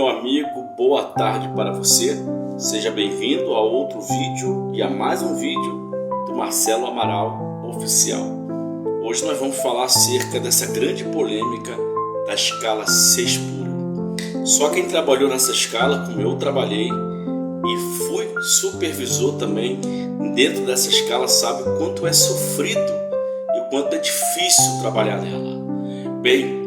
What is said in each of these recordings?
meu amigo, boa tarde para você. Seja bem-vindo a outro vídeo e a mais um vídeo do Marcelo Amaral Oficial. Hoje nós vamos falar acerca dessa grande polêmica da escala 6 por 1. Só quem trabalhou nessa escala, como eu trabalhei e fui supervisor também dentro dessa escala, sabe o quanto é sofrido e o quanto é difícil trabalhar nela. Bem,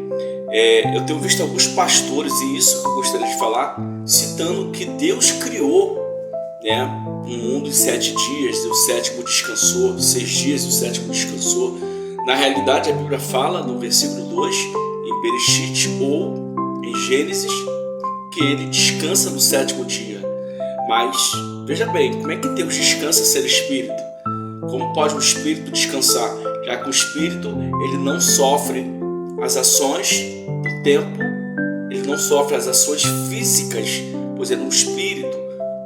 eu tenho visto alguns pastores, e isso que eu gostaria de falar, citando que Deus criou o mundo em 7 dias, e o sétimo descansou, 6 dias e o sétimo descansou. Na realidade, a Bíblia fala no versículo 2, em Bereshit ou em Gênesis, que ele descansa no sétimo dia. Mas, veja bem, como é que Deus descansa ser espírito? Como pode um espírito descansar? Já que o espírito ele não sofre as ações do tempo, ele não sofre as ações físicas, pois ele é um espírito.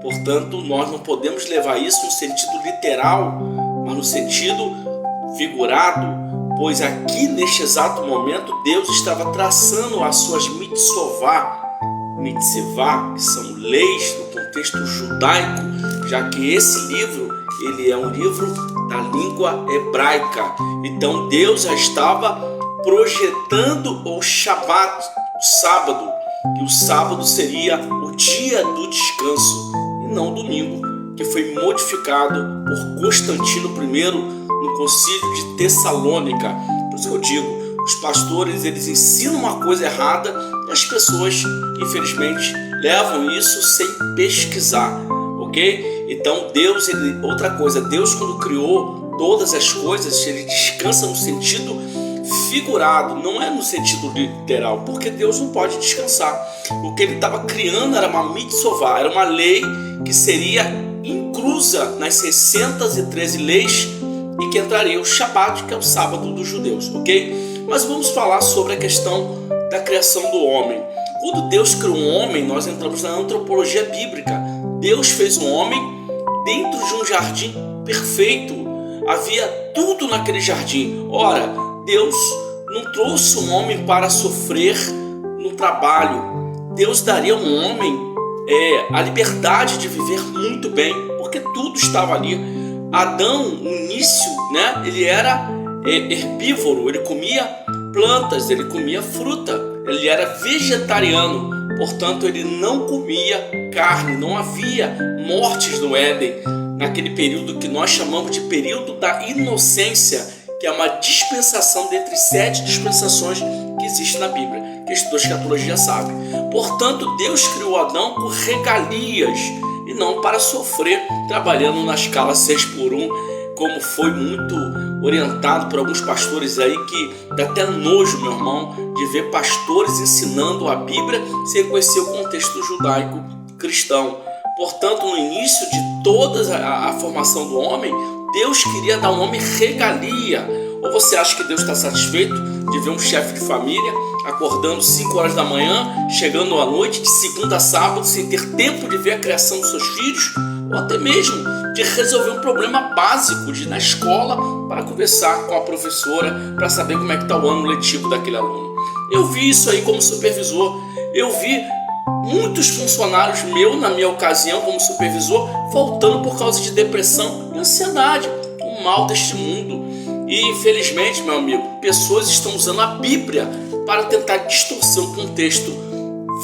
Portanto, nós não podemos levar isso no sentido literal, mas no sentido figurado, pois aqui neste exato momento Deus estava traçando as suas mitzvah, que são leis no contexto judaico, já que esse livro ele é um livro da língua hebraica. Então Deus já estava projetando o Shabat, o sábado, que o sábado seria o dia do descanso e não o domingo, que foi modificado por Constantino I no concílio de Tessalônica. Por isso que eu digo, os pastores eles ensinam uma coisa errada e as pessoas infelizmente levam isso sem pesquisar, ok? Então Deus, outra coisa, Deus quando criou todas as coisas, ele descansa no sentido figurado, não é no sentido literal, porque Deus não pode descansar. O que ele estava criando era uma mitzvah, era uma lei que seria inclusa nas 613 leis e que entraria o Shabat, que é o sábado dos judeus, ok? Mas vamos falar sobre a questão da criação do homem. Quando Deus criou um homem, nós entramos na antropologia bíblica. Deus fez um homem dentro de um jardim perfeito. Havia tudo naquele jardim. Ora, Deus não trouxe um homem para sofrer no trabalho. Deus daria a um homem a liberdade de viver muito bem, porque tudo estava ali. Adão, no início, ele era herbívoro, ele comia plantas, ele comia fruta, ele era vegetariano, portanto ele não comia carne, não havia mortes no Éden, naquele período que nós chamamos de período da inocência, que é uma dispensação dentre 7 dispensações que existem na Bíblia, que estudou escatologia sabe. Portanto, Deus criou Adão por regalias e não para sofrer trabalhando na escala 6 por 1, como foi muito orientado por alguns pastores aí, que dá até nojo, meu irmão, de ver pastores ensinando a Bíblia sem conhecer o contexto judaico cristão. Portanto, no início de toda a formação do homem, Deus queria dar ao homem regalia. Ou você acha que Deus está satisfeito de ver um chefe de família acordando 5 horas da manhã, chegando à noite, de segunda a sábado, sem ter tempo de ver a criação dos seus filhos? Ou até mesmo de resolver um problema básico de ir na escola para conversar com a professora para saber como é que está o ano letivo daquele aluno. Eu vi isso aí como supervisor. Eu vi muitos funcionários meus, na minha ocasião como supervisor, faltando por causa de depressão e ansiedade, o mal deste mundo. E infelizmente, meu amigo, pessoas estão usando a Bíblia para tentar distorcer um contexto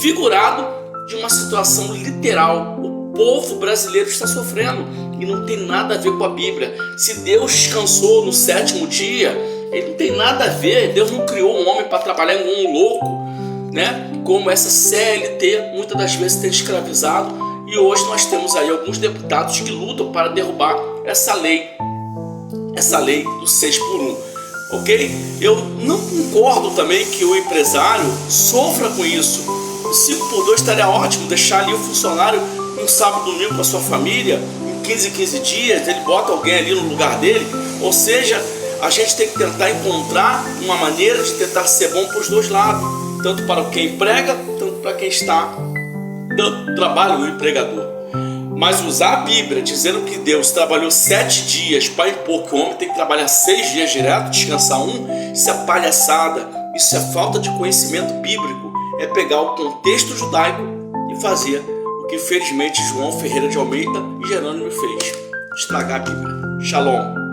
figurado de uma situação literal. O povo brasileiro está sofrendo e não tem nada a ver com a Bíblia. Se Deus descansou no 7º dia, ele não tem nada a ver. Deus não criou um homem para trabalhar em um louco, como essa CLT muitas das vezes tem escravizado, e hoje nós temos aí alguns deputados que lutam para derrubar essa lei do 6 por 1, ok? Eu não concordo também que o empresário sofra com isso. O 5 por 2 estaria ótimo, deixar ali o funcionário um sábado, domingo com a sua família, em 15 dias, ele bota alguém ali no lugar dele. Ou seja, a gente tem que tentar encontrar uma maneira de tentar ser bom para os dois lados, tanto para quem emprega, tanto para quem está dando trabalho, o empregador. Mas usar a Bíblia dizendo que Deus trabalhou 7 dias para impor que o homem tem que trabalhar 6 dias direto, descansar 1, isso é palhaçada, isso é falta de conhecimento bíblico. É pegar o contexto judaico e fazia o que infelizmente João Ferreira de Almeida e Jerônimo fez: estragar a Bíblia. Shalom.